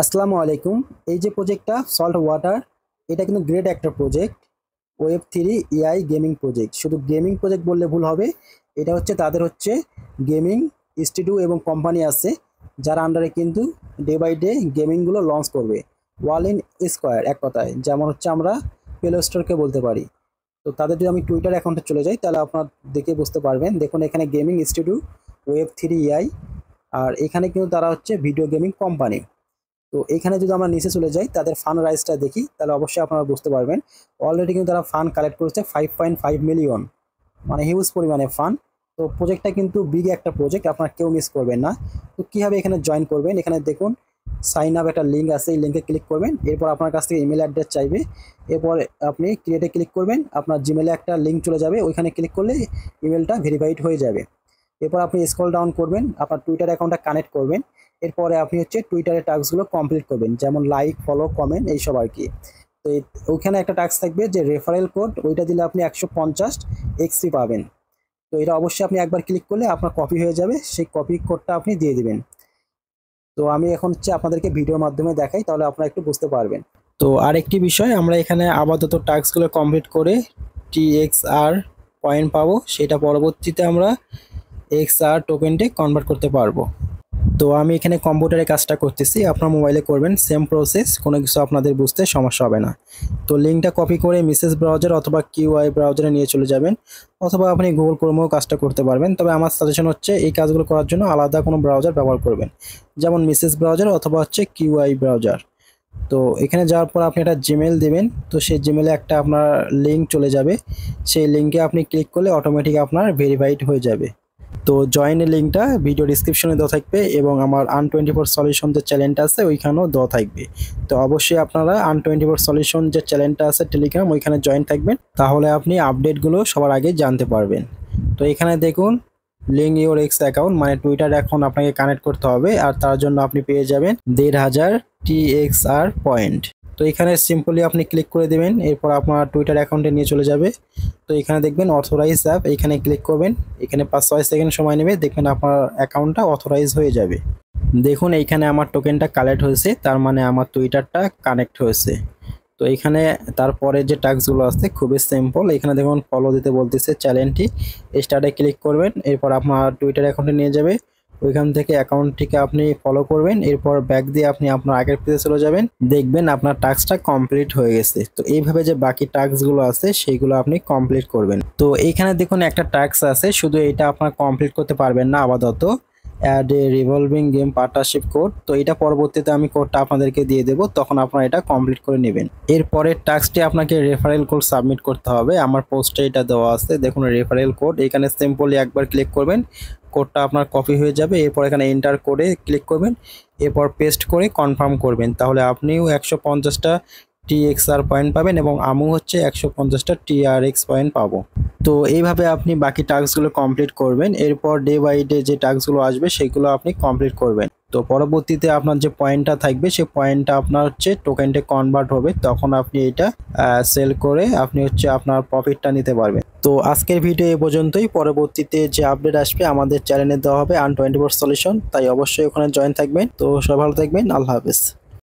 আসসালামু আলাইকুম। এই যে প্রজেক্টটা সল্ট ওয়াটার, এটা কিন্তু গ্রেট একটা project. Web three AI gaming project, শুধু গেমিং প্রজেক্ট বললে ভুল হবে। এটা হচ্ছে তাদের গেমিং ইনস্টিটিউট এবং কোম্পানি আছে, যার আন্ডারে কিন্তু ডে বাই ডে গেমিংগুলো লঞ্চ করবে। ওয়াল ইন স্কোয়ার, এক কথায় যেমন আমরা প্লে স্টোরকে বলতে পারি। তো তাদের যদি আমি টুইটার অ্যাকাউন্টে চলে যাই, তাহলে আপনার দেখে বুঝতে পারবেন। দেখুন এখানে gaming institute web three AI, আর এখানে কিন্তু তারা ভিডিও গেমিং কোম্পানি। তো এখানে যদি আমরা নিচে চলে যাই, তাদের ফান্ড রাইজটা দেখি, তাহলে অবশ্যই আপনারা বুঝতে পারবেন। অলরেডি কিন্তু তারা ফান্ড কালেক্ট করেছে 5.5 মিলিয়ন, মানে হিউজ পরিমাণে ফান্ড। তো প্রজেক্টটা কিন্তু বিগ একটা প্রজেক্ট, আপনারা কেউ মিস করবেন না। তো কীভাবে এখানে জয়েন করবেন, এখানে দেখুন সাইন আপ একটা লিঙ্ক আছে, এই লিঙ্কে ক্লিক করবেন। এরপর আপনার কাছ থেকে ইমেল অ্যাড্রেস চাইবে। এরপর আপনি ক্রিয়েটে ক্লিক করবেন, আপনার জিমেলে একটা লিঙ্ক চলে যাবে, ওইখানে ক্লিক করলে ইমেলটা ভেরিফাইড হয়ে যাবে। এরপর আপনি স্ক্রল ডাউন করবেন, আপনার টুইটার অ্যাকাউন্টটা কানেক্ট করবেন। এরপরে আপনি টুইটারের টাস্কগুলো কমপ্লিট করবেন, যেমন লাইক, ফলো, কমেন্ট, এইসব আর কি। তো ওইখানে একটা টাস্ক থাকবে যে রেফারেল কোড, ওইটা দিলে আপনি 150 এক্সপি পাবেন। তো এটা অবশ্যই আপনি একবার ক্লিক করলে আপনার কপি হয়ে যাবে, সেই কপি কোডটা আপনি দিয়ে দিবেন। তো আমি এখন আপনাদেরকে ভিডিওর মাধ্যমে দেখাই, তাহলে আপনারা একটু বুঝতে পারবেন। তো আরেকটি বিষয়, আমরা এখানে আপাতত টাস্কগুলো কমপ্লিট করে টিএক্সআর পয়েন্ট পাবো, সেটা পরবর্তীতে আমরা এক্সআর টোকেনটে কনভার্ট করতে পারবো। তো আমি এখানে কম্পিউটারে কাজটা করতেছি, আপনার মোবাইলে করবেন সেম প্রসেস, কোনো কিছু আপনাদের বুঝতে সমস্যা হবে না। তো লিঙ্কটা কপি করে মিসেস ব্রাউজার অথবা কিউআই ব্রাউজারে নিয়ে চলে যাবেন, অথবা আপনি গুগল ক্রোমেও কাজটা করতে পারবেন। তবে আমার সাজেশন হচ্ছে এই কাজগুলো করার জন্য আলাদা কোনো ব্রাউজার ব্যবহার করবেন, যেমন মিসেস ব্রাউজার অথবা কিউআই ব্রাউজার। তো এখানে যাওয়ার পর আপনি একটা জিমেল দেবেন, তো সেই জিমেলে একটা আপনার লিঙ্ক চলে যাবে, সেই লিঙ্কে আপনি ক্লিক করলে অটোমেটিক আপনার ভেরিফাইড হয়ে যাবে। তো জয়েনের লিঙ্কটা ভিডিও ডিসক্রিপশনে দেওয়া থাকবে, এবং আমার আন24 সলিউশন যে চ্যানেলটা আছে ওইখানেও দেওয়া থাকবে। তো অবশ্যই আপনারা আন24 সলিউশন যে চ্যানেলটা আছে টেলিগ্রাম, ওইখানে জয়েন থাকবেন, তাহলে আপনি আপডেটগুলো সবার আগে জানতে পারবেন। তো এখানে দেখুন লিঙ্ক ইউর এক্স অ্যাকাউন্ট, মানে টুইটার এখন আপনাকে কানেক্ট করতে হবে, আর তার জন্য আপনি পেয়ে যাবেন 1500 টিএক্সআর পয়েন্ট। তো এখানে সিম্পলি আপনি ক্লিক করে দেবেন, এরপর আপনার টুইটার অ্যাকাউন্টে নিয়ে চলে যাবে। তো এখানে দেখবেন অথরাইজ অ্যাপ, এখানে ক্লিক করবেন। এখানে 5-6 সেকেন্ড সময় নেবে, দেখবেন আপনার অ্যাকাউন্টটা অথরাইজ হয়ে যাবে। দেখুন এইখানে আমার টোকেনটা কালেক্ট হয়েছে, তার মানে আমার টুইটারটা কানেক্ট হয়েছে। তো এখানে তারপরে যে টাস্কগুলো আছে খুবই সিম্পল। এখানে দেখুন ফলো দিতে বলতেছে চ্যানেলটি, স্টার্টে ক্লিক করবেন, এরপর আপনার টুইটার অ্যাকাউন্টে নিয়ে যাবে। ওইখান থেকে অ্যাকাউন্টটিকে আপনি ফলো করবেন, এরপর ব্যাক দিয়ে আপনি আপনার আগের পেজে চলে যাবেন, দেখবেন আপনার টাস্কটা কমপ্লিট হয়ে গেছে। তো এইভাবে যে বাকি টাস্কগুলো আছে সেইগুলো আপনি কমপ্লিট করবেন। তো এইখানে দেখুন একটা টাস্ক আছে, শুধু এটা আপনার কমপ্লিট করতে পারবেন না আপাতত, add a revolving game partnership code. তো এটা পরবর্তীতে আমি কোডটা আপনাদেরকে দিয়ে দেবো, তখন আপনারা এটা কমপ্লিট করে নেবেন। এরপরের টাস্কটি আপনাকে রেফারেল কোড সাবমিট করতে হবে, আমার পোস্টে এটা দেওয়া আছে, দেখুন রেফারেল কোড। এখানে সিম্পলি একবার ক্লিক করবেন, কোডটা আপনার কপি হয়ে যাবে। এরপর এখানে এন্টার কোডে ক্লিক করবেন, এরপর পেস্ট করে কনফার্ম করবেন, তাহলে আপনিও 150টা টিএক্সআর পয়েন্ট পাবেন, এবং আমিও 150টা টিআরএক্স পয়েন্ট পাবো। তো এইভাবে আপনি বাকি টাস্কগুলো কমপ্লিট করবেন, এরপর ডে বাই ডে যে টাস্কগুলো আসবে সেগুলো আপনি কমপ্লিট করবেন। তো পরবর্তীতে আপনার যে পয়েন্টটা থাকবে সেই পয়েন্টটা আপনার টোকেনটে কনভার্ট হবে, তখন আপনি এটা সেল করে আপনি আপনার প্রফিটটা নিতে পারবেন। তো আজকের ভিডিও এ পর্যন্তই, পরবর্তীতে যে আপডেট আসবে আমাদের চ্যানেলে দেওয়া হবে আন24 সলিউশন, তাই অবশ্যই ওখানে জয়েন থাকবেন। তো সবাই ভালো থাকবেন, আল্লাহ হাফেজ।